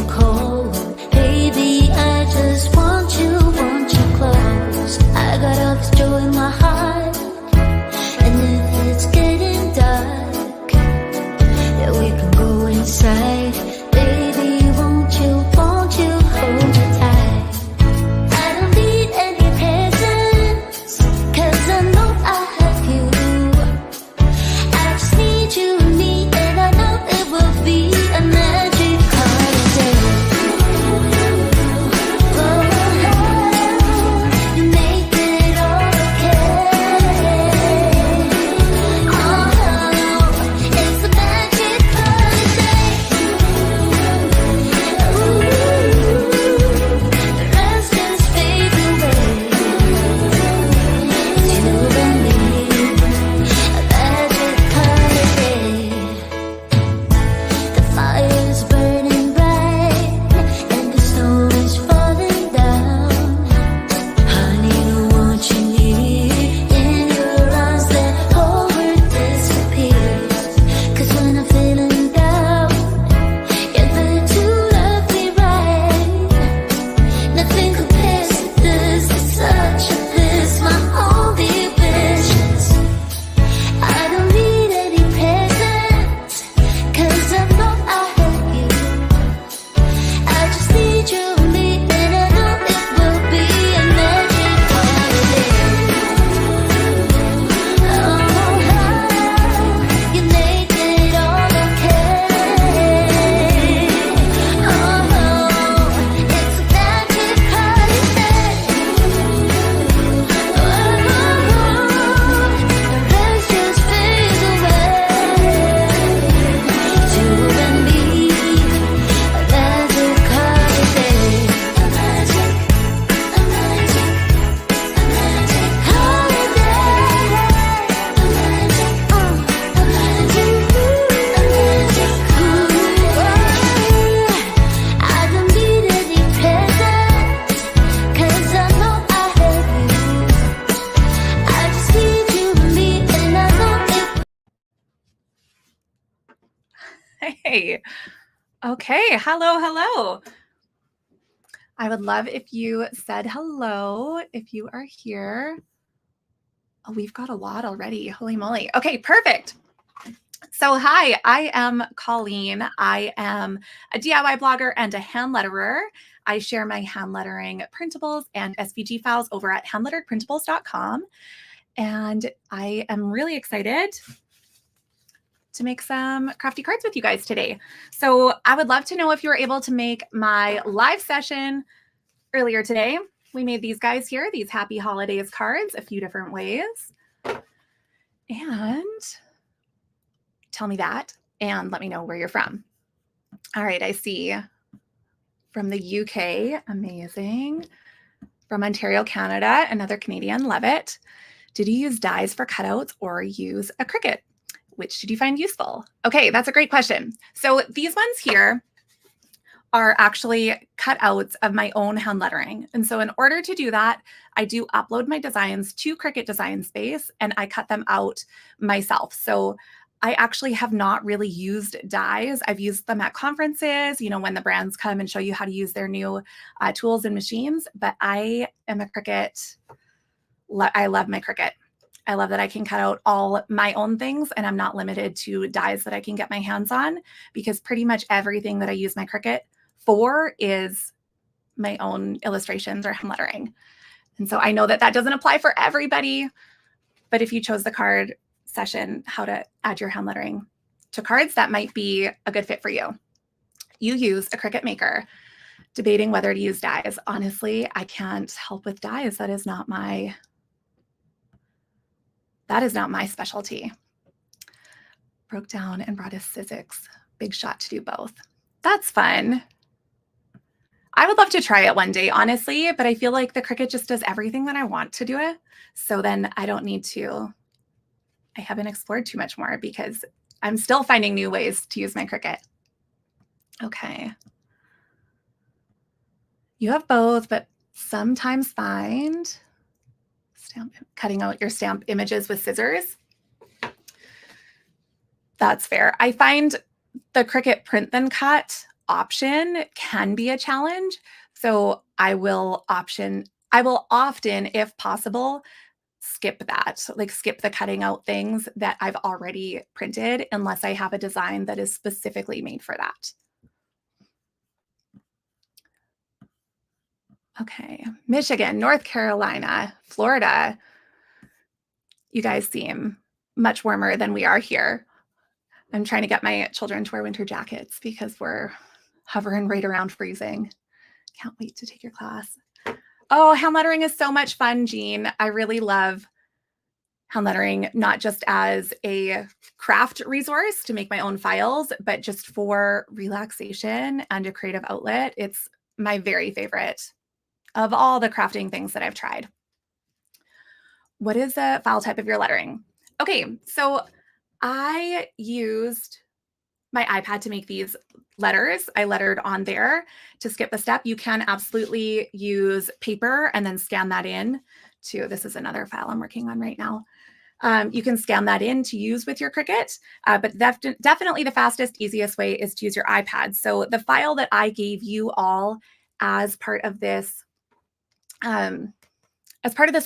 you cold. Baby, I just want you close. I got all this joy in my heart, and if it's getting dark, yeah, we can go inside. Baby, won't you hold me tight? I don't need any presents, 'cause I know I have you. I just need you and me, and I know it will be a magic holiday. Oh, you make it all okay. Oh, it's a magic holiday. Ooh, the rest just fades away. It's you and me, a magic holiday. The fire's burning bright, and the snow is falling down. Honey, I want you near, in your arms that whole world disappears. 'Cause when I'm feeling down, you're there to love me right. Nothing compares to this, it's such a bliss, my only wishes. I don't need any presents, 'cause I know I have you. I just need you and me, and I know it will be a magic holiday. Oh, you make it all okay. Oh, it's a magic holiday. Oh, the rest just fades away. It's you and me, a magic holiday. A magic holiday. I don't need any presents, 'cause I know I have you. I just need you and me, and I know it. Hey. Okay. Hello. I would love if you said hello if you are here. Oh, we've got a lot already. Holy moly. Okay, perfect. So hi, I am Colleen. I am a DIY blogger and a hand letterer. I share my hand lettering printables and SVG files over at handletteredprintables.com. And I am really excited to make some crafty cards with you guys today. So I would love to know if you were able to make my live session earlier today. We made these guys here, these Happy Holidays cards, a few different ways. And tell me that and let me know where you're from. All right, I see from the UK, amazing. From Ontario, Canada, another Canadian, love it. Did you use dies for cutouts or use a Cricut? Which did you find useful? Okay, that's a great question. So these ones here are actually cutouts of my own hand lettering. And so in order to do that, I do upload my designs to Cricut Design Space and I cut them out myself. So I actually have not really used dies. I've used them at conferences, when the brands come and show you how to use their new tools and machines, but I am a Cricut. I love my Cricut. I love that I can cut out all my own things and I'm not limited to dies that I can get my hands on, because pretty much everything that I use my Cricut for is my own illustrations or hand lettering. And so I know that that doesn't apply for everybody, but if you chose the card session, how to add your hand lettering to cards, that might be a good fit for you. You use a Cricut Maker. Debating whether to use dies. Honestly, I can't help with dies. That is not my specialty. Broke down and brought a Sizzix. Big shot to do both. That's fun. I would love to try it one day, honestly, but I feel like the Cricut just does everything that I want to do it. So then I don't need to. I haven't explored too much more because I'm still finding new ways to use my Cricut. Okay. You have both, but sometimes find cutting out your stamp images with scissors. That's fair. I find the Cricut Print Then Cut option can be a challenge. So I will often, if possible, skip that. So, like, skip the cutting out things that I've already printed unless I have a design that is specifically made for that. Okay, Michigan, North Carolina, Florida. You guys seem much warmer than we are here. I'm trying to get my children to wear winter jackets because we're hovering right around freezing. Can't wait to take your class. Oh, hand lettering is so much fun, Jean. I really love hand lettering, not just as a craft resource to make my own files, but just for relaxation and a creative outlet. It's my very favorite of all the crafting things that I've tried. What is the file type of your lettering? Okay, so I used my iPad to make these letters. I lettered on there to skip the step. You can absolutely use paper and then scan that in to, this is another file I'm working on right now. You can scan that in to use with your Cricut, but definitely the fastest, easiest way is to use your iPad. So the file that I gave you all as part of this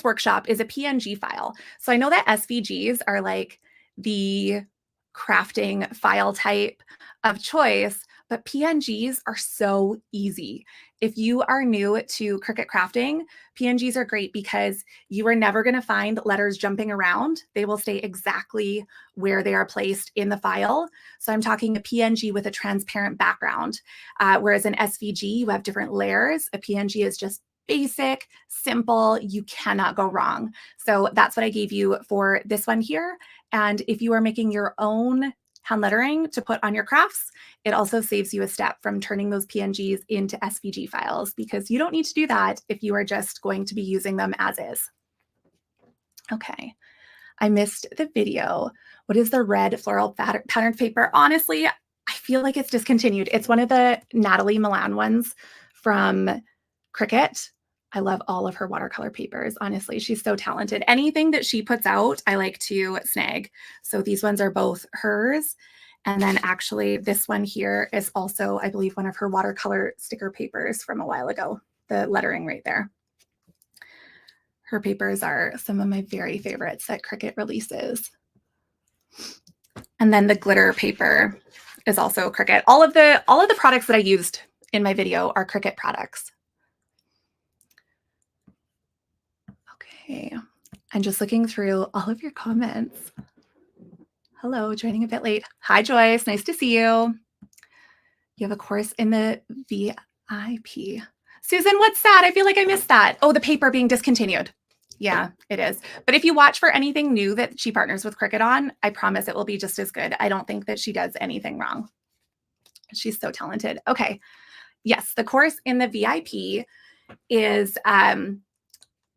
workshop is a PNG file. So I know that SVGs are like the crafting file type of choice, but PNGs are so easy. If you are new to Cricut crafting, PNGs are great because you are never going to find letters jumping around. They will stay exactly where they are placed in the file. So I'm talking a PNG with a transparent background, whereas an SVG, you have different layers. A PNG is just basic, simple, you cannot go wrong. So that's what I gave you for this one here. And if you are making your own hand lettering to put on your crafts, it also saves you a step from turning those PNGs into SVG files because you don't need to do that if you are just going to be using them as is. Okay, I missed the video. What is the red floral patterned paper? Honestly, I feel like it's discontinued. It's one of the Natalie Milan ones from Cricut. I love all of her watercolor papers. Honestly, she's so talented. Anything that she puts out, I like to snag. So these ones are both hers. And then actually this one here is also, I believe, one of her watercolor sticker papers from a while ago, the lettering right there. Her papers are some of my very favorites that Cricut releases. And then the glitter paper is also Cricut. All of the products that I used in my video are Cricut products. Okay, I'm just looking through all of your comments. Hello, joining a bit late. Hi, Joyce. Nice to see you. You have a course in the VIP. Susan, what's that? I feel like I missed that. Oh, the paper being discontinued. Yeah, it is. But if you watch for anything new that she partners with Cricut on, I promise it will be just as good. I don't think that she does anything wrong. She's so talented. Okay. Yes, the course in the VIP is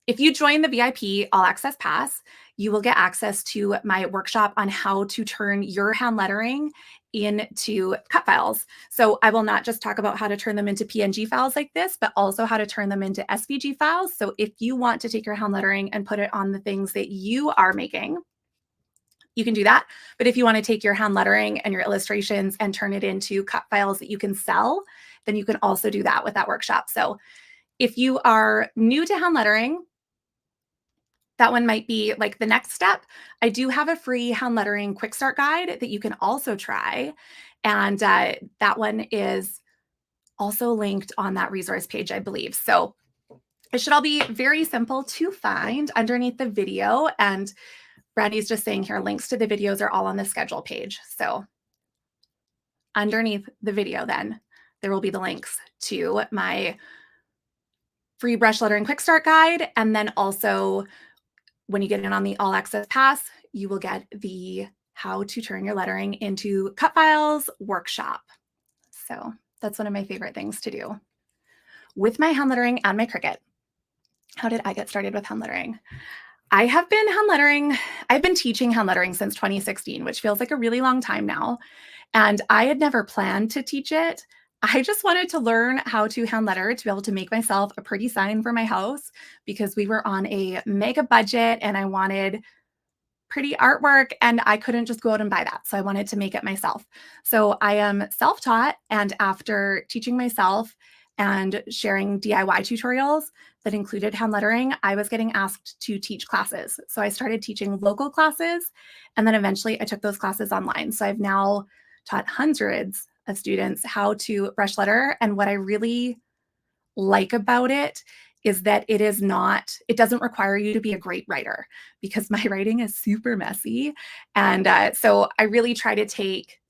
if you join the VIP All Access Pass, you will get access to my workshop on how to turn your hand lettering into cut files. So I will not just talk about how to turn them into PNG files like this, but also how to turn them into SVG files. So if you want to take your hand lettering and put it on the things that you are making, you can do that. But if you want to take your hand lettering and your illustrations and turn it into cut files that you can sell, then you can also do that with that workshop. So if you are new to hand lettering, that one might be like the next step. I do have a free hand lettering quick start guide that you can also try. And that one is also linked on that resource page, I believe. So it should all be very simple to find underneath the video. And Brandy's just saying here, links to the videos are all on the schedule page. So underneath the video, then there will be the links to my free brush lettering quick start guide. And then also when you get in on the All Access Pass, you will get the how to turn your lettering into cut files workshop. So that's one of my favorite things to do with my hand lettering and my Cricut. How did I get started with hand lettering? I've been teaching hand lettering since 2016, which feels like a really long time now. And I had never planned to teach it. I just wanted to learn how to hand letter to be able to make myself a pretty sign for my house because we were on a mega budget and I wanted pretty artwork and I couldn't just go out and buy that. So I wanted to make it myself. So I am self-taught, and after teaching myself and sharing DIY tutorials that included hand lettering, I was getting asked to teach classes. So I started teaching local classes, and then eventually I took those classes online. So I've now taught hundreds of students how to brush letter. And what I really like about it is that it doesn't require you to be a great writer, because my writing is super messy. And so I really try to take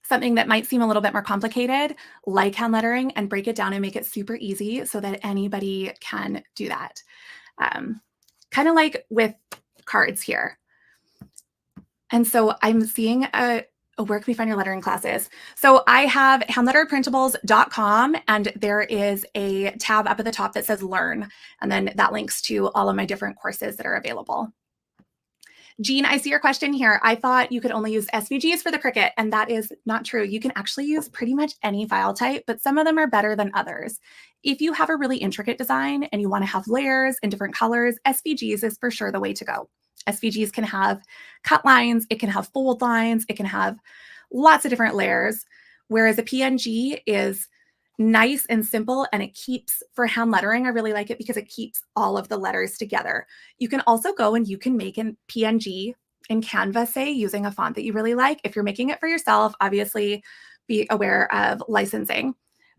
something that might seem a little bit more complicated, like hand lettering, and break it down and make it super easy so that anybody can do that. Kind of like with cards here. And so I'm seeing where can we find your lettering classes? So I have handletterprintables.com, and there is a tab up at the top that says learn. And then that links to all of my different courses that are available. Jean, I see your question here. I thought you could only use SVGs for the Cricut, and that is not true. You can actually use pretty much any file type, but some of them are better than others. If you have a really intricate design and you want to have layers and different colors, SVGs is for sure the way to go. SVGs can have cut lines, it can have fold lines, it can have lots of different layers, whereas a PNG is nice and simple, and it keeps, for hand lettering, I really like it because it keeps all of the letters together. You can also go and you can make a PNG in Canva, say, using a font that you really like. If you're making it for yourself, obviously be aware of licensing.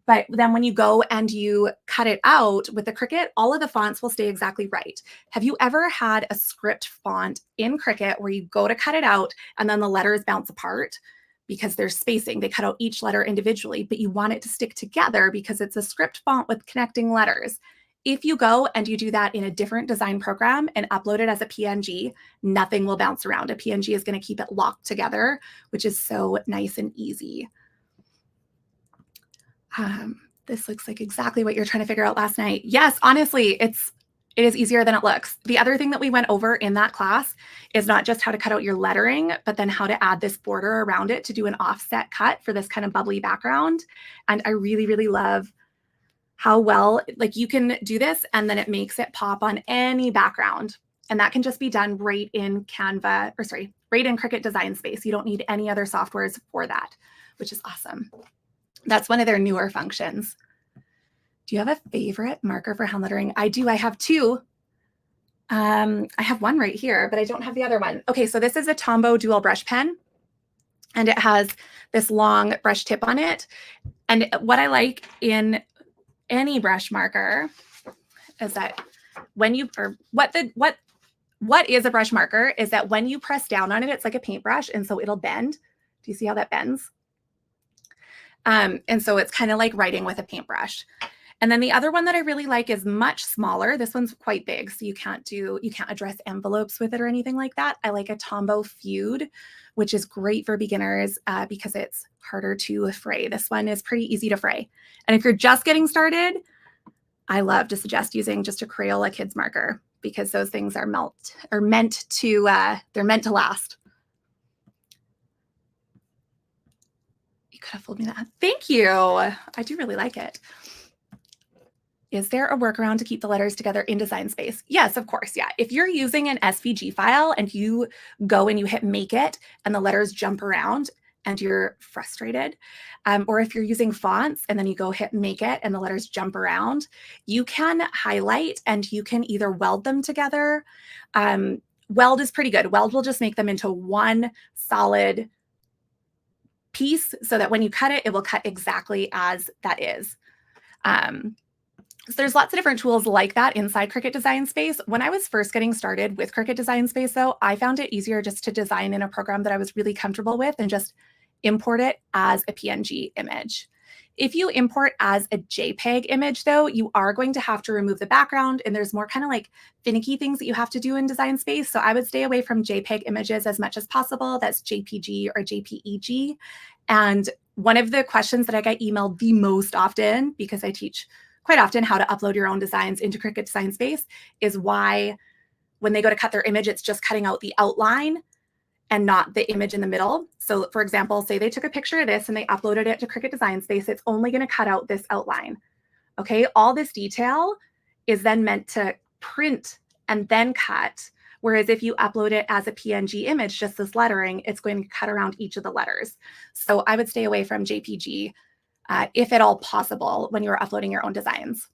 But then when you go and you cut it out with the Cricut, all of the fonts will stay exactly right. Have you ever had a script font in Cricut where you go to cut it out and then the letters bounce apart because there's spacing? They cut out each letter individually, but you want it to stick together because it's a script font with connecting letters. If you go and you do that in a different design program and upload it as a PNG, nothing will bounce around. A PNG is going to keep it locked together, which is so nice and easy. This looks like exactly what you're trying to figure out last night. Yes, honestly, it is easier than it looks. The other thing that we went over in that class is not just how to cut out your lettering, but then how to add this border around it to do an offset cut for this kind of bubbly background. And I really, really love how well, like, you can do this and then it makes it pop on any background. And that can just be done right in Canva, or sorry, right in Cricut Design Space. You don't need any other softwares for that, which is awesome. That's one of their newer functions. Do you have a favorite marker for hand lettering? I do. I have two. I have one right here, but I don't have the other one. Okay, so this is a Tombow dual brush pen, and it has this long brush tip on it. And what I like in any brush marker is that when you, or what is a brush marker is that when you press down on it, it's like a paintbrush, and so it'll bend. Do you see how that bends? And so it's kind of like writing with a paintbrush. And then the other one that I really like is much smaller. This one's quite big, so you can't address envelopes with it or anything like that. I like a Tombow Feud, which is great for beginners because it's harder to fray. This one is pretty easy to fray. And if you're just getting started, I love to suggest using just a Crayola Kids marker, because those things are meant to last. Could have fooled me that. Thank you. I do really like it. Is there a workaround to keep the letters together in Design Space? Yes, of course. Yeah. If you're using an SVG file and you go and you hit make it and the letters jump around and you're frustrated, or if you're using fonts and then you go hit make it and the letters jump around, you can highlight and you can either weld them together. Weld is pretty good. Weld will just make them into one solid piece so that when you cut it, it will cut exactly as that is. So there's lots of different tools like that inside Cricut Design Space. When I was first getting started with Cricut Design Space, though, I found it easier just to design in a program that I was really comfortable with and just import it as a PNG image. If you import as a JPEG image, though, you are going to have to remove the background, and there's more kind of like finicky things that you have to do in Design Space. So I would stay away from JPEG images as much as possible. That's JPG or JPEG. And one of the questions that I get emailed the most often, because I teach quite often how to upload your own designs into Cricut Design Space, is why when they go to cut their image, it's just cutting out the outline and not the image in the middle. So for example, say they took a picture of this and they uploaded it to Cricut Design Space, it's only going to cut out this outline. Okay, all this detail is then meant to print and then cut, Whereas if you upload it as a PNG image, just this lettering, it's going to cut around each of the letters. So I would stay away from JPG if at all possible when you're uploading your own designs.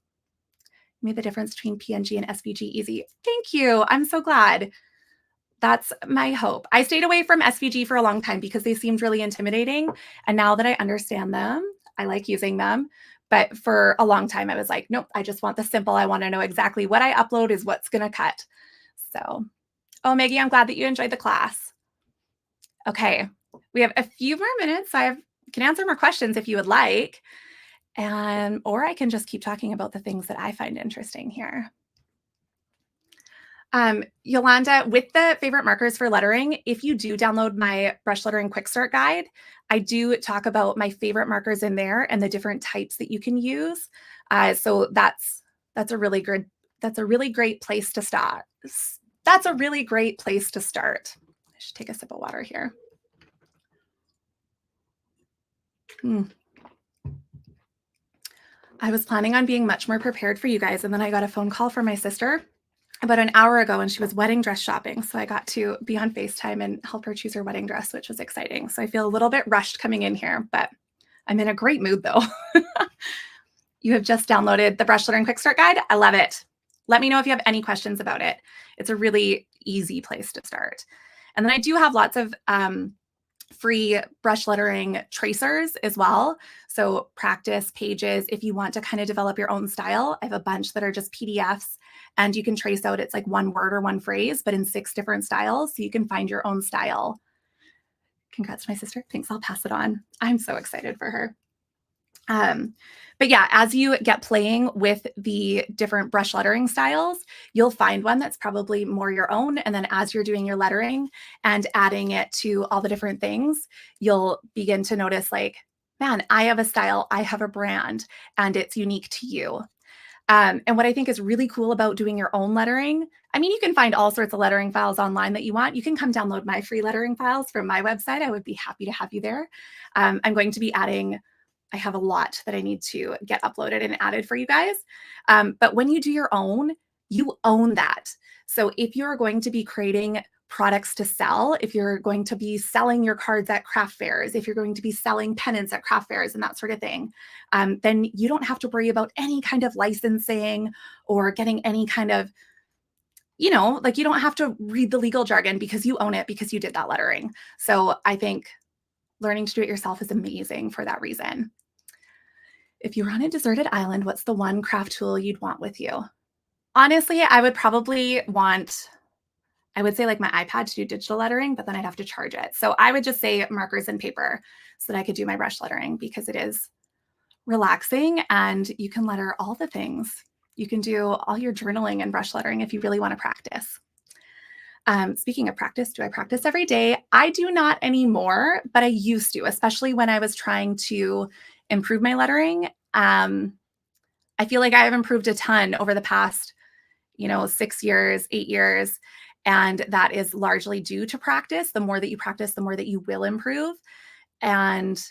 Made the difference between PNG and SVG easy. Thank you. I'm so glad. That's my hope. I stayed away from SVG for a long time because they seemed really intimidating. And now that I understand them, I like using them. But for a long time, I was like, nope, I just want the simple. I want to know exactly what I upload is what's going to cut. So, oh, Maggie, I'm glad that you enjoyed the class. Okay, we have a few more minutes. I can answer more questions if you would like. Or I can just keep talking about the things that I find interesting here. Yolanda, with the favorite markers for lettering, if you do download my brush lettering quick start guide, I do talk about my favorite markers in there and the different types that you can use. So that's a really great place to start. That's a really great place to start. I should take a sip of water here. I was planning on being much more prepared for you guys, and then I got a phone call from my sister about an hour ago, and she was wedding dress shopping. So I got to be on FaceTime and help her choose her wedding dress, which was exciting. So I feel a little bit rushed coming in here, but I'm in a great mood though. You have just downloaded the Brush Lettering Quick Start Guide. I love it. Let me know if you have any questions about it. It's a really easy place to start. And then I do have lots of free brush lettering tracers as well. So practice pages, if you want to kind of develop your own style, I have a bunch that are just PDFs and you can trace out, it's like one word or one phrase, but in 6 different styles. So you can find your own style. Congrats to my sister. Thanks. I'll pass it on. I'm so excited for her. But yeah, as you get playing with the different brush lettering styles, you'll find one that's probably more your own. And then as you're doing your lettering and adding it to all the different things, you'll begin to notice like, man, I have a style, I have a brand, and it's unique to you. And what I think is really cool about doing your own lettering, I mean, you can find all sorts of lettering files online that you want. You can come download my free lettering files from my website. I would be happy to have you there. I'm going to be adding, I have a lot that I need to get uploaded and added for you guys. But when you do your own, you own that. So if you're going to be creating products to sell, if you're going to be selling your cards at craft fairs, if you're going to be selling pennants at craft fairs and that sort of thing, then you don't have to worry about any kind of licensing or getting any kind of, you know, like you don't have to read the legal jargon because you own it because you did that lettering. So I think learning to do it yourself is amazing for that reason. If you were on a deserted island, what's the one craft tool you'd want with you? Honestly, I would probably want, I would say like my iPad to do digital lettering, but then I'd have to charge it. So I would just say markers and paper so that I could do my brush lettering because it is relaxing and you can letter all the things. You can do all your journaling and brush lettering if you really want to practice. Speaking of practice, do I practice every day? I do not anymore, but I used to, especially when I was trying to improve my lettering. I feel like I have improved a ton over the past, 6 years, 8 years. And that is largely due to practice. The more that you practice, the more that you will improve. And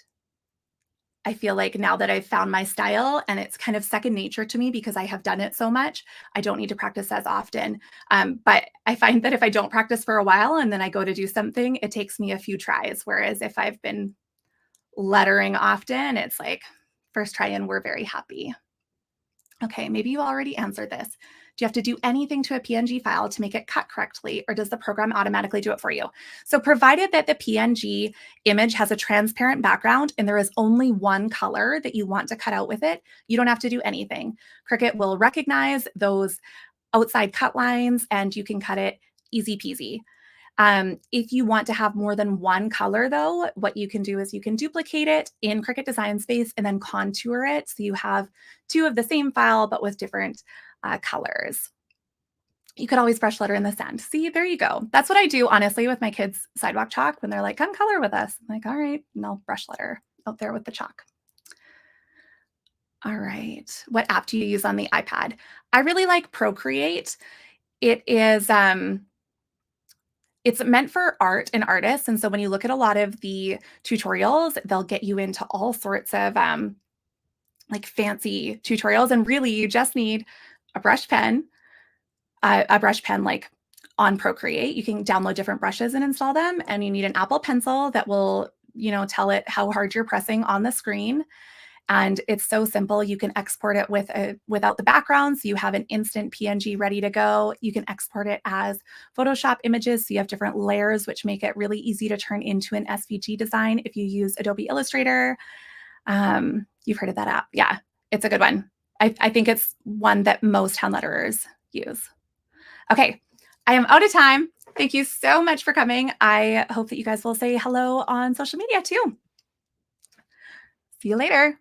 I feel like now that I've found my style and it's kind of second nature to me because I have done it so much, I don't need to practice as often. But I find that if I don't practice for a while and then I go to do something, it takes me a few tries. Whereas if I've been lettering often, it's like first try and we're very happy. Okay, maybe you already answered this. Do you have to do anything to a PNG file to make it cut correctly, or does the program automatically do it for you? So provided that the PNG image has a transparent background and there is only one color that you want to cut out with it, you don't have to do anything. Cricut will recognize those outside cut lines and you can cut it easy peasy. If you want to have more than one color though, what you can do is you can duplicate it in Cricut Design Space and then contour it. So you have 2 of the same file, but with different colors. You could always brush letter in the sand. See, there you go. That's what I do, honestly, with my kids' sidewalk chalk when they're like, come color with us. I'm like, all right, and I'll brush letter out there with the chalk. All right. What app do you use on the iPad? I really like Procreate. It is, it's meant for art and artists. And so when you look at a lot of the tutorials, they'll get you into all sorts of like fancy tutorials. And really, you just need a brush pen like on Procreate. You can download different brushes and install them, and you need an Apple Pencil that will, tell it how hard you're pressing on the screen. And it's so simple. You can export it without the background, so you have an instant PNG ready to go. You can export it as Photoshop images, so you have different layers, which make it really easy to turn into an SVG design if you use Adobe Illustrator. You've heard of that app. Yeah, it's a good one. I think it's one that most hand letterers use. Okay, I am out of time. Thank you so much for coming. I hope that you guys will say hello on social media too. See you later.